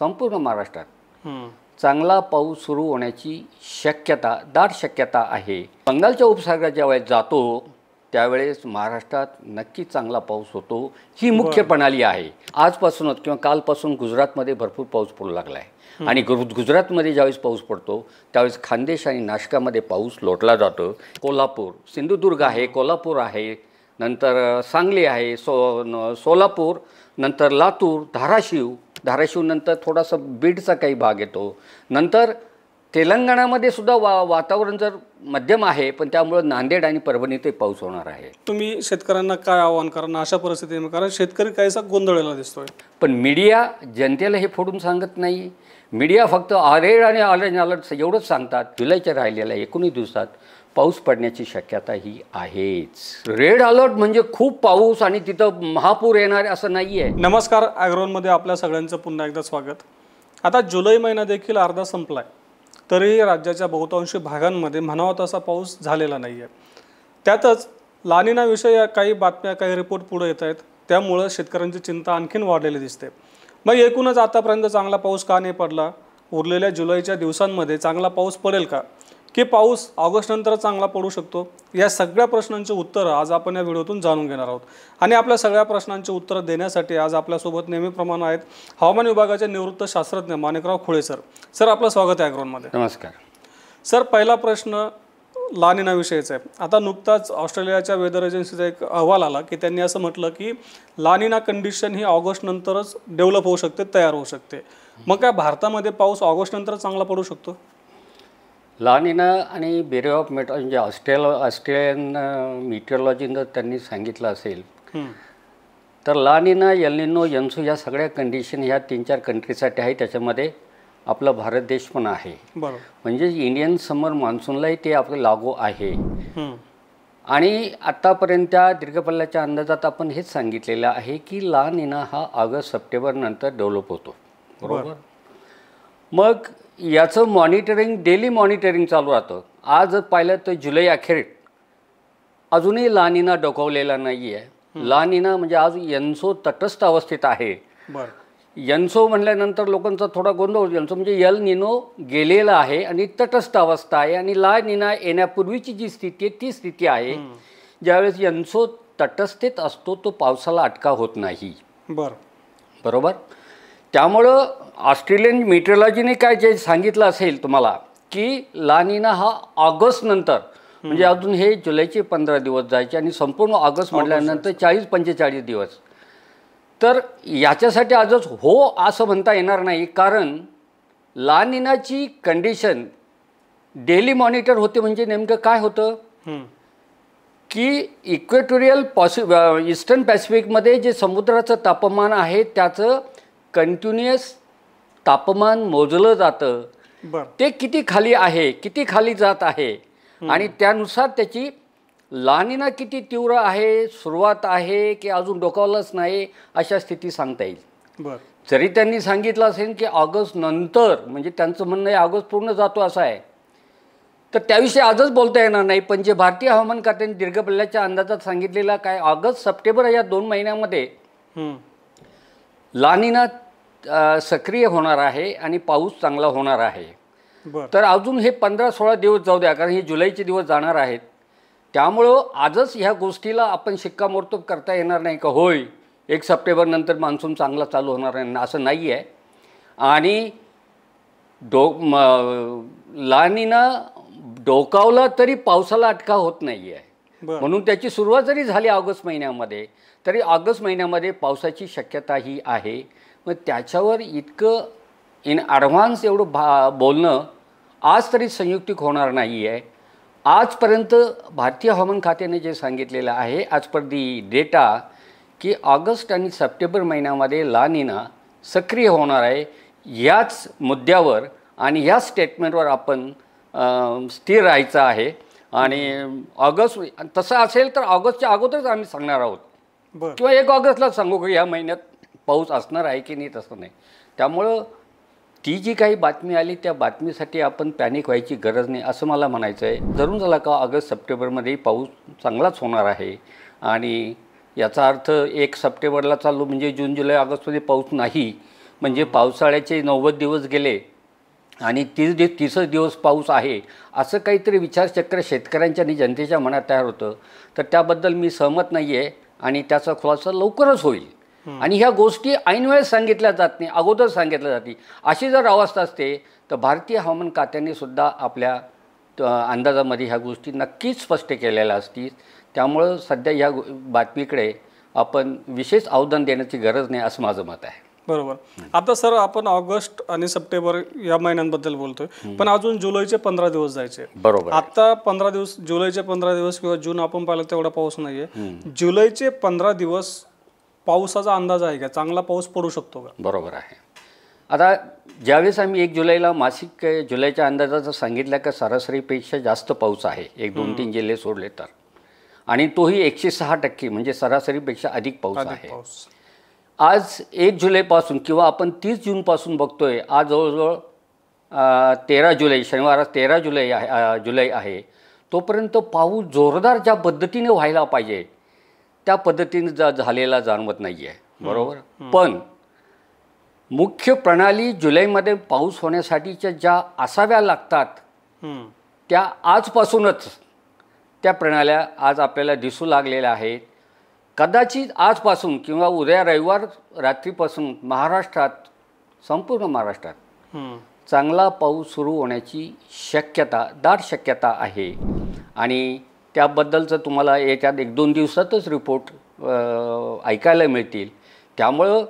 संपूर्ण महाराष्ट्रात हम्म. चांगला पाऊस सुरू होण्याची दाट शक्यता आहे. बंगालच्या उपसागरात ज्यावेळेस जातो त्यावेळेस महाराष्ट्रात नक्की चांगला पाऊस होतो. ही मुख्य प्रणाली आहे. आजपासूनच किंवा कालपासून गुजरातमध्ये भरपूर पाऊस पडू लागला आहे आणि गुजरातमध्ये ज्यावेळेस पाऊस पडतो त्यावेळेस खानदेश आणि नाशकामध्ये पाऊस लोटला जातो. कोल्हापूर, सिंधुदुर्ग आहे, कोल्हापूर आहे, नंतर सांगली आहे, सोलापूर, नंतर लातूर, धाराशिव नंतर थोडासा बीडचा काही भाग येतो. नंतर तेलंगणामध्ये सुद्धा वातावरण जर मध्यम आहे, पण त्यामुळे नांदेड आणि परभणीतही पाऊस होणार आहे. तुम्ही शेतकऱ्यांना काय आव्हान करा अशा परिस्थितीमध्ये, कारण शेतकरी काहीसा गोंधळलेला दिसतोय. पण मीडिया जनतेला हे फोडून सांगत नाही. मीडिया फक्त रेड आणि ऑरेंज अलर्ट एवढंच सांगतात. जुलैच्या राहिलेल्या 19 दिवसात पाऊस पडण्याची शक्यता ही आहेच. रेड अलर्ट म्हणजे खूप पाऊस आणि तिथं महापूर येणार असं नाही आहे. नमस्कार, ॲग्रोनमध्ये आपल्या सगळ्यांचं पुन्हा एकदा स्वागत. आता जुलै महिना देखील अर्धा संपलाय, तरीही राज्याच्या बहुतांशी भागांमध्ये म्हणावा तसा पाऊस झालेला नाही आहे. त्यातच लानिनाविषयी काही बातम्या, काही रिपोर्ट पुढे येत आहेत. त्यामुळं शेतकऱ्यांची चिंता आणखीन वाढलेली दिसते. मग एकूणच आतापर्यंत चांगला पाऊस का नाही पडला? उरलेल्या जुलैच्या दिवसांमध्ये चांगला पाऊस पडेल का, की पाऊस ऑगस्टनंतर चांगला पडू शकतो? या सगळ्या प्रश्नांची उत्तरं आज आपण या व्हिडिओतून जाणून घेणार आहोत. आणि आपल्या सगळ्या प्रश्नांची उत्तरं देण्यासाठी आज आपल्यासोबत नेहमीप्रमाणे आहेत हवामान विभागाचे निवृत्त शास्त्रज्ञ माणिकराव खुळे सर. सर, आपलं स्वागत आहे ॲग्रोनमध्ये. नमस्कार सर, पहिला प्रश्न लानिनाविषयीचा आहे. आता नुकताच ऑस्ट्रेलियाच्या वेदर एजन्सीचा एक अहवाल आला की त्यांनी असं म्हटलं की लानिना कंडिशन ही ऑगस्टनंतरच डेव्हलप होऊ शकते, तयार होऊ शकते. मग काय भारतामध्ये पाऊस ऑगस्टनंतर चांगला पडू शकतो? लानिना आणि ब्युरो ऑफ म्हणजे ऑस्ट्रेलियन मीटिओरॉलॉजीनं त्यांनी सांगितलं असेल तर लानिना, एल-निनो, यन्सो या सगळ्या कंडिशन ह्या 3-4 कंट्रीसाठी आहे. त्याच्यामध्ये आपला भारत देश पण आहे. बरोबर. म्हणजे इंडियन समर मान्सूनलाही ते आपलं लागू आहे. आणि आत्तापर्यंत त्या दीर्घपल्ल्याच्या अंदाजात आपण हेच सांगितलेलं आहे की लानिना हा ऑगस्ट-सप्टेंबर नंतर डेव्हलप होतो. बरोबर. मग याचं मॉनिटरिंग, डेली मॉनिटरिंग चालू राहतं. आज पाहिलं तर जुलै अखेर अजूनही लानिना डोकावलेला नाही आहे. लानिना म्हणजे आज यन्सो तटस्थ अवस्थेत आहे. यन्सो म्हटल्यानंतर लोकांचा थोडा गोंधळ होतो. यन्सो म्हणजे एल निनो गेलेला आहे आणि तटस्थ अवस्था आहे. आणि लानिना येण्यापूर्वीची जी स्थिती आहे ती स्थिती आहे. ज्यावेळेस यन्सो तटस्थेत असतो तो पावसाला अटकाव होत नाही. बरोबर. त्यामुळं ऑस्ट्रेलियन मीटिओरॉलॉजीने काय जे सांगितलं असेल तुम्हाला की लानिना हा ऑगस्ट नंतर, म्हणजे अजून हे जुलैचे 15 दिवस जायचे आणि संपूर्ण ऑगस्ट म्हटल्यानंतर 40-45 दिवस. तर याच्यासाठी आजच हो असं म्हणता येणार नाही, कारण लानिनाची कंडिशन डेली मॉनिटर होते. म्हणजे नेमकं काय होतं की इक्वेटोरियल ईस्टर्न पॅसिफिकमध्ये जे समुद्राचं तापमान आहे त्याचं कंटिन्युअस तापमान मोजलं जातं. ते किती खाली आहे, किती खाली जात आहे आणि त्यानुसार त्याची लानिना किती तीव्र आहे, सुरुवात आहे की अजून डोकावलंच नाही, अशा स्थिती सांगता येईल. जरी त्यांनी सांगितलं असेल की ऑगस्ट नंतर, म्हणजे त्यांचं म्हणणं आहे ऑगस्ट पूर्ण जातो असं आहे, तर त्याविषयी आजच बोलता येणार नाही. पण जे भारतीय हवामान खात्याने दीर्घपल्ल्याच्या अंदाजात सांगितलेलं काय, ऑगस्ट-सप्टेंबर या 2 महिन्यामध्ये लानिना सक्रिय होणार आहे आणि पाऊस चांगला होणार आहे. तर अजून हे 15-16 दिवस जाऊ द्या, कारण हे जुलैचे दिवस जाणार आहेत. त्यामुळं आजच ह्या गोष्टीला आपण शिक्कामोर्तब करता येणार नाही का होय 1 सप्टेंबर नंतर मान्सून चांगला चालू होणार आहे, असं नाही आहे. आणि लानिना डोकावला तरी पावसाला अटकाव होत नाही आहे. म्हणून त्याची सुरुवात जरी झाली ऑगस्ट महिन्यामध्ये, तरी ऑगस्ट महिन्यामध्ये पावसाची शक्यता ही आहे. मग त्याच्यावर इतकं इन ॲडव्हान्स एवढं बोलणं आज तरी संयुक्तिक होणार नाही आहे. आजपर्यंत भारतीय हवामान खात्याने जे सांगितलेलं आहे ॲज पर दी डेटा की ऑगस्ट आणि सप्टेंबर महिन्यामध्ये लानिना सक्रिय होणार आहे. याच मुद्द्यावर आणि ह्या स्टेटमेंटवर आपण स्थिर राहायचं आहे. आणि ऑगस्ट तसं असेल तर ऑगस्टच्या अगोदरच आम्ही सांगणार आहोत किंवा 1 ऑगस्टला सांगू की ह्या महिन्यात पाऊस असणार आहे की नाही, तसं नाही. त्यामुळं ती जी काही बातमी आली त्या बातमीसाठी आपण पॅनिक व्हायची गरज नाही असं मला म्हणायचं आहे. जरूर झाला का ऑगस्ट-सप्टेंबरमध्ये पाऊस चांगलाच होणार आहे. आणि याचा अर्थ 1 सप्टेंबरला चालू म्हणजे जून, जुलै, ऑगस्टमध्ये पाऊस नाही, म्हणजे पावसाळ्याचे 90 दिवस गेले आणि 30 दिवस पाऊस आहे असं काहीतरी विचारचक्र शेतकऱ्यांच्या आणि जनतेच्या मनात तयार होतं. तर त्याबद्दल मी सहमत नाही आहे आणि त्याचा खुलासा लवकरच होईल. आणि ह्या गोष्टी ऐनवेळेस सांगितल्या जात नाही, अगोदर सांगितल्या जाते. अशी जर अवस्था असते तर भारतीय हवामान खात्याने सुद्धा आपल्या अंदाजामध्ये ह्या गोष्टी नक्कीच स्पष्ट केलेल्या असतील. त्यामुळं सध्या ह्या बातमीकडे आपण विशेष अवधान देण्याची गरज नाही असं माझं मत आहे. बरोबर. आता सर आपण ऑगस्ट आणि सप्टेंबर या महिन्यांबद्दल बोलतोय, पण अजून जुलैचे 15 दिवस जायचे. बरोबर. आता 15 दिवस, जुलैचे 15 दिवस किंवा जून आपण पाहिलं तेवढा पाऊस नाहीये. जुलैचे 15 दिवस पावसाचा अंदाज आहे का? चांगला पाऊस पडू शकतो का? बरोबर आहे. आता ज्यावेळेस आम्ही 1 जुलैला मासिक जुलैच्या अंदाजाचं सांगितलं का सरासरीपेक्षा जास्त पाऊस आहे 1-2-3 जिल्हे सोडले तर, आणि तोही 106% म्हणजे सरासरीपेक्षा अधिक पाऊस आहे. आज 1 जुलैपासून किंवा आपण 30 जूनपासून बघतोय, आज जवळजवळ 13 जुलै, शनिवार 13 जुलै आहे. तोपर्यंत पाऊस जोरदार ज्या पद्धतीने व्हायला पाहिजे त्या पद्धतीने झालेला जाणवत नाही आहे. बरोबर. पण मुख्य प्रणाली जुलैमध्ये पाऊस होण्यासाठीच्या ज्या असाव्या लागतात त्या आजपासूनच त्या प्रणाल्या आज आपल्याला दिसू लागलेल्या आहेत. कदाचित आजपासून किंवा उद्या रविवार रात्रीपासून महाराष्ट्रात, संपूर्ण महाराष्ट्रात चांगला पाऊस सुरू होण्याची दाट शक्यता आहे. आणि त्याबद्दलचं तुम्हाला याच्यात 1-2 दिवसातच रिपोर्ट ऐकायला मिळतील. त्यामुळं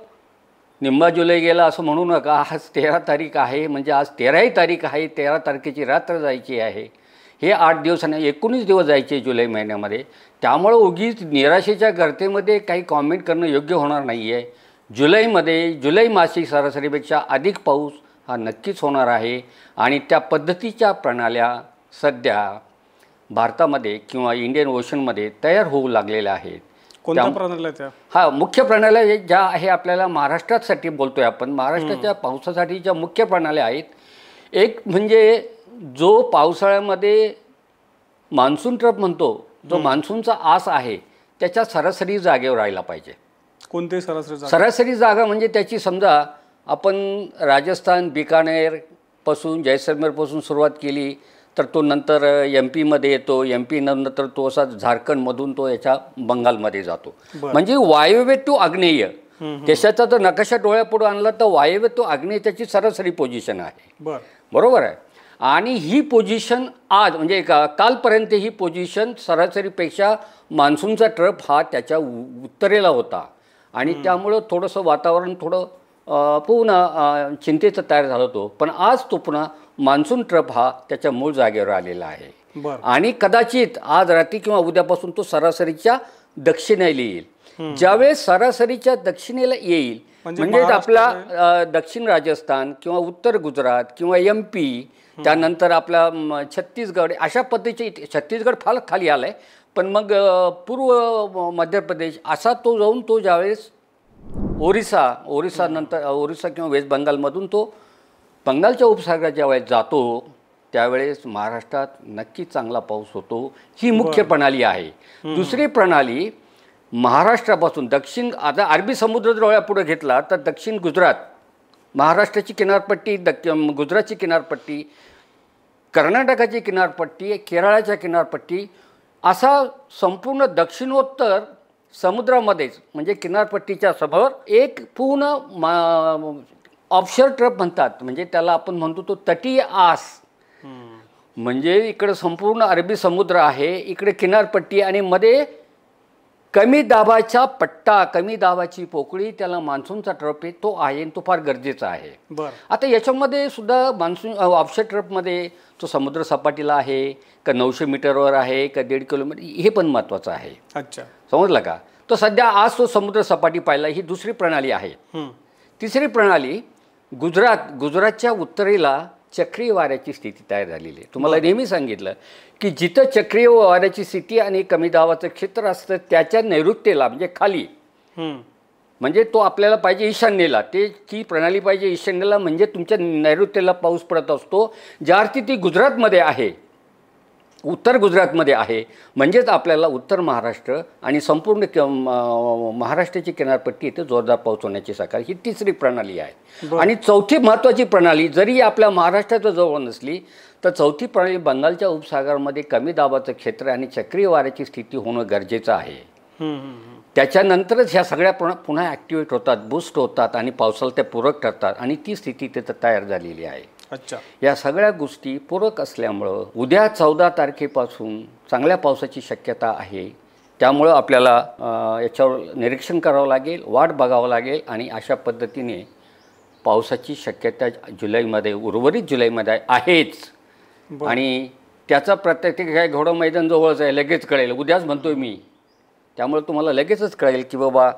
निम्मा जुलै गेला असं म्हणू नका. आज 13 तारीख आहे, म्हणजे आज 13ही तारीख आहे. 13 तारखेची रात्र जायची आहे. हे 8 दिवस आणि 19 दिवस जायचे जुलै महिन्यामध्ये. त्यामुळं उगीच निराशेच्या गर्तेमध्ये काही कॉमेंट करणं योग्य होणार नाही आहे. जुलै मासिक सरासरीपेक्षा अधिक पाऊस हा नक्कीच होणार आहे. आणि त्या पद्धतीच्या प्रणाल्या सध्या भारतामध्ये किंवा इंडियन ओशनमध्ये तयार होऊ लागलेल्या आहेत. कोणत्या प्रणाल्या त्या? हा, मुख्य प्रणाल्या ज्या आहे आपल्याला महाराष्ट्रासाठी बोलतोय आपण, महाराष्ट्राच्या पावसासाठी ज्या मुख्य प्रणाल्या आहेत, एक म्हणजे जो पावसाळ्यामध्ये मान्सून ट्रप म्हणतो, जो मान्सूनचा आस आहे त्याच्या सरासरी जागेवर राहायला पाहिजे. कोणते सरासरी जागा? म्हणजे त्याची समजा आपण राजस्थान, बिकानेरपासून, जैसलमेरपासून सुरुवात केली तर तो नंतर MP येतो. MP नंतर तो असा झारखंडमधून तो याच्या बंगालमध्ये जातो. म्हणजे वायव्य टू आग्नेय देशाचा जर नकाशा डोळ्यापुढे आणला तर वायव्य टू आग्नेय त्याची सरासरी पोझिशन आहे. बरोबर आहे. आणि ही पोझिशन आज म्हणजे कालपर्यंत ही पोझिशन सरासरीपेक्षा मान्सूनचा ट्रप हा त्याच्या उत्तरेला होता. आणि त्यामुळं थोडंसं वातावरण पुन्हा चिंतेचं तयार झालं होतं. पण आज तो पुन्हा मान्सून ट्रप हा त्याच्या मूळ जागेवर आलेला आहे. आणि कदाचित आज रात्री किंवा उद्यापासून तो सरासरीच्या दक्षिणेला येईल. ज्यावेळेस सरासरीच्या दक्षिणेला येईल म्हणजे आपला दक्षिण राजस्थान किंवा उत्तर गुजरात किंवा MP, त्यानंतर आपला छत्तीसगड, अशा पद्धतीचे, छत्तीसगड फार खाली आला आहे, पण मग पूर्व मध्य प्रदेश असा तो जाऊन तो ज्यावेळेस ओरिसा नंतर ओरिसा किंवा वेस्ट बंगालमधून तो बंगालच्या उपसागरात ज्यावेळेस जातो त्यावेळेस महाराष्ट्रात नक्कीच चांगला पाऊस होतो. ही मुख्य प्रणाली आहे. दुसरी प्रणाली महाराष्ट्रापासून दक्षिण, आता अरबी समुद्र डोळ्यापुढे घेतला तर दक्षिण गुजरात, महाराष्ट्राची किनारपट्टी, गुजरातची किनारपट्टी, कर्नाटकाची किनारपट्टी, केरळाच्या किनारपट्टी, असा संपूर्ण दक्षिणोत्तर समुद्रामध्येच म्हणजे किनारपट्टीच्या समोर एक पूर्ण ऑफशोर ट्रप म्हणतात, म्हणजे त्याला आपण म्हणतो तो तटीय आस. म्हणजे इकडे संपूर्ण अरबी समुद्र आहे, इकडे किनारपट्टी आणि मध्ये कमी दाबाचा पट्टा, कमी दाबाची पोकळी, त्याला मान्सूनचा ट्रप आहे, तो आहे, तो फार गरजेचा आहे. आता याच्यामध्ये सुद्धा मान्सून ऑफशोर ट्रपमध्ये तो समुद्र सपाटीला आहे का 900 मीटरवर आहे का 1.5 किलोमीटर, हे पण महत्त्वाचं आहे. अच्छा, समजलं का? तो सध्या आज तो समुद्र सपाटी पाहिला. ही दुसरी प्रणाली आहे. तिसरी प्रणाली गुजरातच्या उत्तरेला चक्रीय वाऱ्याची स्थिती तयार झालेली आहे. तुम्हाला नेहमी सांगितलं की जिथं चक्रीय वाऱ्याची स्थिती आणि कमी दाबाचं क्षेत्र असतं त्याच्या नैऋत्येला म्हणजे खाली, म्हणजे तो आपल्याला पाहिजे ईशान्येला, ती प्रणाली पाहिजे ईशान्येला, म्हणजे तुमच्या नैऋत्येला पाऊस पडत असतो. ज्या अर्थी ती गुजरातमध्ये आहे उत्तर गुजरातमध्ये आहे, म्हणजेच आपल्याला उत्तर महाराष्ट्र आणि संपूर्ण महाराष्ट्राची किनारपट्टी इथे जोरदार पाऊस होण्याची शक्यता, ही तिसरी प्रणाली आहे. आणि चौथी महत्त्वाची प्रणाली जरी आपल्या महाराष्ट्राच्या जवळ नसली तर चौथी प्रणाली बंगालच्या उपसागरामध्ये कमी दाबाचं क्षेत्र आणि चक्रीय वाऱ्याची स्थिती होणं गरजेचं आहे. त्याच्यानंतरच ह्या सगळ्या पुन्हा ॲक्टिवेट होतात, बूस्ट होतात आणि पावसाला त्या पूरक ठरतात आणि ती स्थिती तिथं तयार झालेली आहे. अच्छा, या सगळ्या गोष्टी पूरक असल्यामुळं उद्या 14 तारखेपासून चांगल्या पावसाची शक्यता आहे. त्यामुळं आपल्याला याच्यावर निरीक्षण करावं लागेल, वाट बघावं लागेल आणि अशा पद्धतीने पावसाची शक्यता जुलैमध्ये, उर्वरित जुलैमध्ये आहेच. आणि त्याचा प्रत्येक काय घोडं मैदान जवळच आहे, लगेच कळेल, उद्याच म्हणतोय मी. त्यामुळे तुम्हाला लगेचच कळेल की बाबा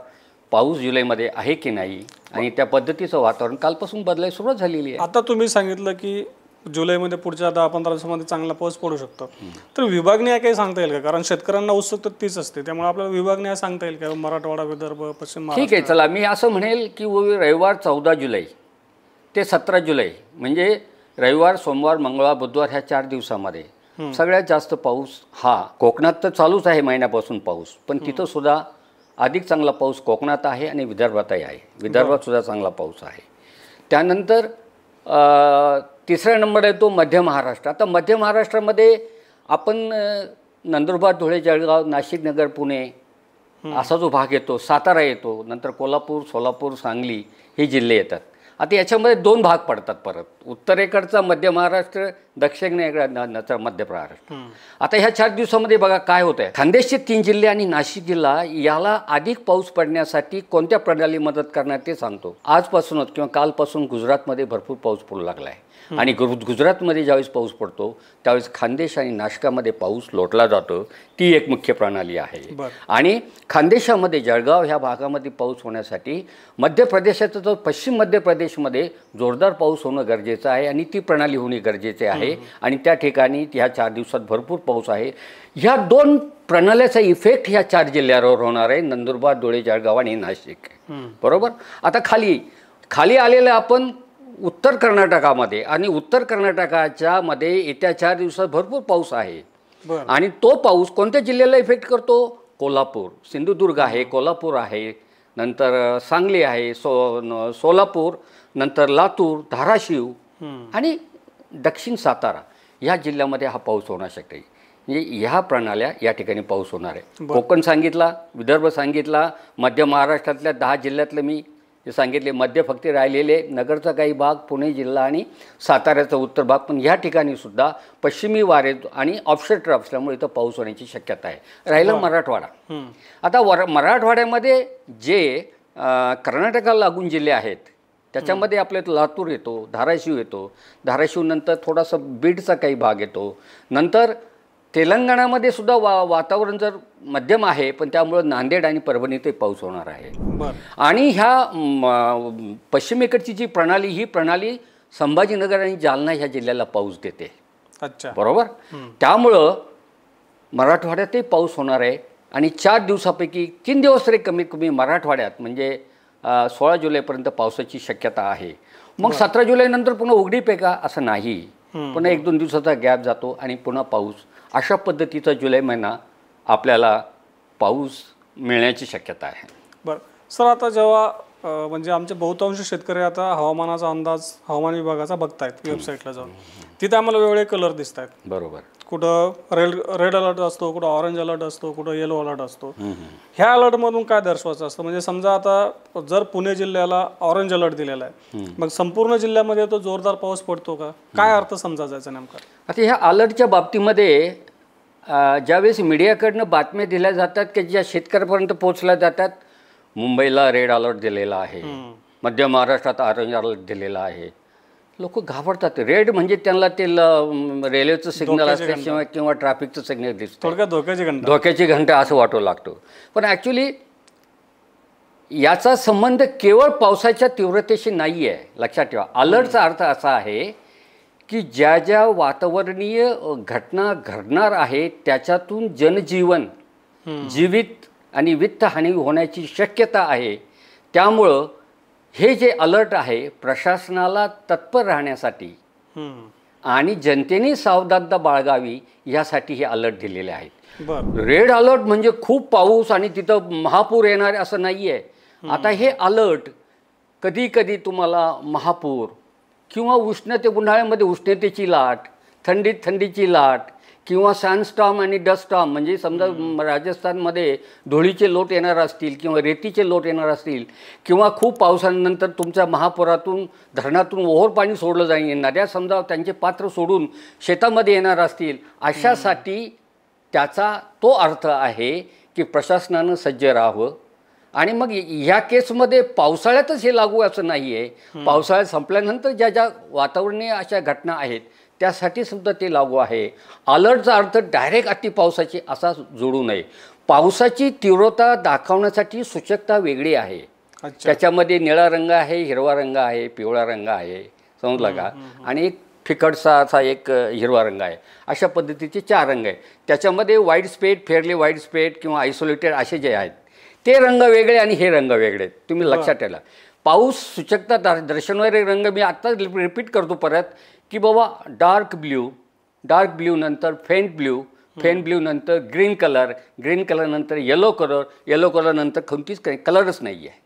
पाऊस जुलैमध्ये आहे की नाही आणि त्या पद्धतीचं वातावरण कालपासून बदलायला सुरुवात झालेली आहे. आता तुम्ही सांगितलं की जुलैमध्ये पुढच्या 10-15 दिवसामध्ये चांगला पाऊस पडू शकतो, तर विभागणी काही सांगता येईल का? कारण शेतकऱ्यांना उत्सुकता तीच असते, त्यामुळे आपल्याला विभागणी सांगता येईल का? मराठवाडा, विदर्भ, पश्चिम महाराष्ट्र. ठीक आहे, चला मी असं म्हणेल की रविवार 14 जुलै ते 17 जुलै म्हणजे रविवार, सोमवार, मंगळवार, बुधवार ह्या 4 दिवसामध्ये सगळ्यात जास्त पाऊस हा कोकणात तर चालूच आहे महिन्यापासून पाऊस, पण तिथं सुद्धा अधिक चांगला पाऊस कोकणात आहे आणि विदर्भातही आहे. विदर्भात सुद्धा चांगला पाऊस आहे. त्यानंतर तिसऱ्या नंबर येतो मध्य महाराष्ट्र. आता मध्य महाराष्ट्रामध्ये आपण नंदुरबार, धुळे, जळगाव, नाशिक, नगर, पुणे असा जो भाग येतो, सातारा येतो, नंतर कोल्हापूर, सोलापूर, सांगली हे जिल्हे येतात. आता याच्यामध्ये 2 भाग पडतात परत, उत्तरेकडचा मध्य महाराष्ट्र, दक्षिणेकडचा मध्य महाराष्ट्र. आता ह्या 4 दिवसामध्ये बघा काय होत आहे. खानदेशचे 3 जिल्हे आणि नाशिक जिल्हा याला अधिक पाऊस पडण्यासाठी कोणत्या प्रणाली मदत करणार ते सांगतो. आजपासूनच किंवा कालपासून गुजरातमध्ये भरपूर पाऊस पडू लागला आहे आणि गुजरातमध्ये ज्यावेळेस पाऊस पडतो त्यावेळेस खानदेश आणि नाशिकामध्ये पाऊस लोटला जातो. ती एक मुख्य प्रणाली आहे. आणि खानदेशामध्ये जळगाव ह्या भागामध्ये पाऊस होण्यासाठी मध्य प्रदेशाचा जो पश्चिम मध्य प्रदेशमध्ये जोरदार पाऊस होणं गरजेचं आहे आणि ती प्रणाली होणे गरजेचे आहे. आणि त्या ठिकाणी ह्या 4 दिवसात भरपूर पाऊस आहे. ह्या 2 प्रणाल्याचा इफेक्ट ह्या 4 जिल्ह्यावर होणार आहे, नंदुरबार, धुळे, जळगाव आणि नाशिक. बरोबर. आता खाली आलेलं आपण उत्तर कर्नाटकामध्ये, आणि उत्तर कर्नाटकाच्या मध्ये येत्या 4 दिवसात भरपूर पाऊस आहे. आणि तो पाऊस कोणत्या जिल्ह्याला इफेक्ट करतो? कोल्हापूर, सिंधुदुर्ग आहे, कोल्हापूर आहे, नंतर सांगली आहे, सोलापूर, नंतर लातूर, धाराशिव आणि दक्षिण सातारा ह्या जिल्ह्यामध्ये हा पाऊस होणार शक्य आहे. म्हणजे ह्या प्रणाल्या या ठिकाणी पाऊस होणार आहे. कोकण सांगितला, विदर्भ सांगितला, मध्य महाराष्ट्रातल्या 10 जिल्ह्यातलं मी सांगितले, मध्य फक्त राहिलेले नगरचा काही भाग, पुणे जिल्हा आणि साताऱ्याचा उत्तर भाग. पण ह्या ठिकाणी सुद्धा पश्चिमी वारे आणि ऑफशोर ट्रफ असल्यामुळे इथं पाऊस होण्याची शक्यता आहे. राहिला मराठवाडा. आता मराठवाड्यामध्ये जे कर्नाटकाला लागून जिल्हे आहेत त्याच्यामध्ये आपल्या लातूर येतो, धाराशिव येतो, धाराशिवनंतर थोडासा बीडचा काही भाग येतो, नंतर तेलंगणामध्ये सुद्धा वातावरण जर मध्यम आहे, पण त्यामुळं नांदेड आणि परभणीतही पाऊस होणार आहे. आणि ह्या पश्चिमेकडची जी प्रणाली, ही प्रणाली संभाजीनगर आणि जालना ह्या जिल्ह्याला पाऊस देते. अच्छा, बरोबर. त्यामुळं मराठवाड्यातही पाऊस होणार आहे. आणि 4 दिवसापैकी 3 दिवस तरी कमीत कमी मराठवाड्यात म्हणजे 16 जुलैपर्यंत पावसाची शक्यता आहे. मग 17 जुलैनंतर पुन्हा उघडीप आहे का असं नाही, पुन्हा 1-2 दिवसाचा गॅप जातो आणि पुन्हा पाऊस. अशा पद्धतीचा जुलै महिना आपल्याला पाऊस मिळण्याची शक्यता आहे. बरं सर, आता जेव्हा म्हणजे आमचे बहुतांश शेतकरी आता हवामानाचा अंदाज हवामान विभागाचा बघतायत वेबसाईटला जाऊन, तिथे आम्हाला वेगवेगळे कलर दिसत आहेत. बरोबर. कुठं रेड अलर्ट असतो, कुठं ऑरेंज अलर्ट असतो, कुठं येलो अलर्ट असतो. ह्या अलर्टमधून काय दर्शवायचं असतं? म्हणजे समजा आता जर पुणे जिल्ह्याला ऑरेंज अलर्ट दिलेला आहे, मग संपूर्ण जिल्ह्यामध्ये तो जोरदार पाऊस पडतो का? काय अर्थ समजायचा नेमका? आता ह्या अलर्टच्या बाबतीमध्ये ज्यावेळेस मीडियाकडनं बातम्या दिल्या जातात की ज्या शेतकऱ्यापर्यंत पोहोचल्या जातात, मुंबईला रेड अलर्ट दिलेला आहे, मध्य महाराष्ट्रात ऑरेंज अलर्ट दिलेला आहे, लोक घाबरतात. रेड म्हणजे त्यांना ते रेल्वेचं सिग्नल असते किंवा ट्रॅफिकचं सिग्नल दिसतं, थोडक्यात धोक्याची घंटा असं वाटू लागतो. पण ॲक्च्युली याचा संबंध केवळ पावसाच्या तीव्रतेशी नाही आहे, लक्षात ठेवा. अलर्टचा अर्थ असा आहे की ज्या ज्या वातावरणीय घटना घडणार आहे त्याच्यातून जनजीवन, जीवित आणि वित्तहानी होण्याची शक्यता आहे. त्यामुळं हे जे अलर्ट आहे प्रशासनाला तत्पर राहण्यासाठी आणि जनतेने सावधानता बाळगावी यासाठी हे अलर्ट दिलेले आहेत. बरं. रेड अलर्ट म्हणजे खूप पाऊस आणि तिथं महापूर येणार असं नाही आहे. आता हे अलर्ट कधी कधी तुम्हाला महापूर किंवा उन्हाळ्यामध्ये उष्णतेची लाट, थंडीत थंडीची लाट किंवा सॅनस्टॉर्म आणि डस्टस्टॉर्म म्हणजे समजा राजस्थानमध्ये धुळीचे लोट येणार असतील किंवा रेतीचे लोट येणार असतील किंवा खूप पावसानंतर तुमच्या महापुरातून धरणातून ओव्हर पाणी सोडलं जाईल, नद्या समजा त्यांचे पात्र सोडून शेतामध्ये येणार असतील, अशासाठी त्याचा तो अर्थ आहे की प्रशासनानं सज्ज राहावं. आणि मग ह्या केसमध्ये पावसाळ्यातच हे लागू असं नाही आहे. पावसाळ्यात संपल्यानंतर ज्या ज्या वातावरणीय अशा घटना आहेत त्यासाठी सुद्धा ते लागू आहे. अलर्टचा अर्थ डायरेक्ट अति पावसाची असा जोडू नये. पावसाची तीव्रता दाखवण्यासाठी सूचकता वेगळी आहे. त्याच्यामध्ये निळा रंग आहे, हिरवा रंग आहे, पिवळा रंग आहे, समजला का, आणि एक फिकटसा असा एक हिरवा रंग आहे. अशा पद्धतीचे 4 रंग आहे. त्याच्यामध्ये वाईड स्पेट, फेअरली वाईड स्पेट किंवा आयसोलेटेड असे जे आहेत ते रंग वेगळे आणि हे रंग वेगळे. तुम्ही लक्षात ठेवा. पाऊस सूचकता दर्शवणारे रंग मी आत्ता रिपीट करतो परत की बाबा डार्क ब्ल्यू नंतर फेंट ब्ल्यू नंतर ग्रीन कलर नंतर येलो कलर नंतर कोणतीच कलरच नाही आहे.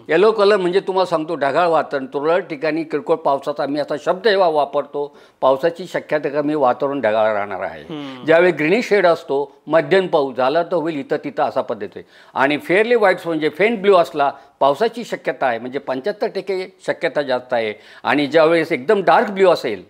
येलो कलर म्हणजे तुम्हाला सांगतो ढगाळ वातावरण, तुरळक ठिकाणी किरकोळ पावसाचा मी असा शब्द जेव्हा वापरतो, पावसाची शक्यता कमी, वातावरण ढगाळ राहणार आहे. ज्यावेळी ग्रीनिश शेड असतो, मध्यम पाऊस झाला तर होईल इथं तिथं असा पद्धती. आणि फेअरली व्हाईट्स म्हणजे फेंट ब्ल्यू असला पावसाची शक्यता आहे म्हणजे 75% शक्यता जास्त आहे. आणि ज्यावेळेस एकदम डार्क ब्ल्यू असेल,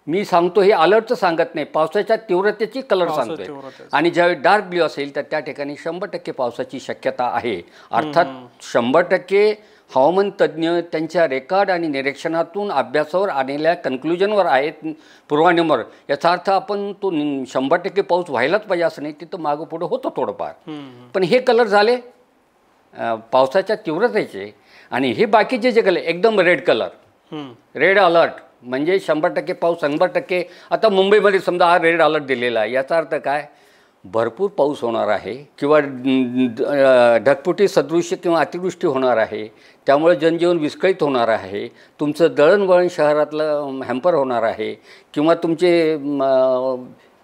मी सांगतो हे अलर्टचं सांगत नाही, पावसाच्या तीव्रतेची कलर सांगतोय, आणि ज्यावेळी डार्क ब्ल्यू असेल तर त्या ठिकाणी 100% पावसाची शक्यता आहे. अर्थात 100% हवामान तज्ज्ञ त्यांच्या रेकॉर्ड आणि निरीक्षणातून अभ्यासावर आलेल्या कन्क्लुजनवर आहेत, पूर्वानुमानावर. याचा अर्थ आपण तो 100% पाऊस व्हायलाच पाहिजे असं नाही, तिथं मागं पुढं होतं थोडंफार. पण हे कलर झाले पावसाच्या तीव्रतेचे. आणि हे बाकीचे जे कलर एकदम रेड कलर, रेड अलर्ट म्हणजे 100% पाऊस, 100%. आता मुंबईमध्ये समजा हा रेड अलर्ट दिलेला आहे, याचा अर्थ काय, भरपूर पाऊस होणार आहे किंवा ढगफुटी सदृश्य किंवा अतिवृष्टी होणार आहे. त्यामुळे जनजीवन विस्कळीत होणार आहे, तुमचं दळणवळण शहरातलं हॅम्पर होणार आहे किंवा तुमचे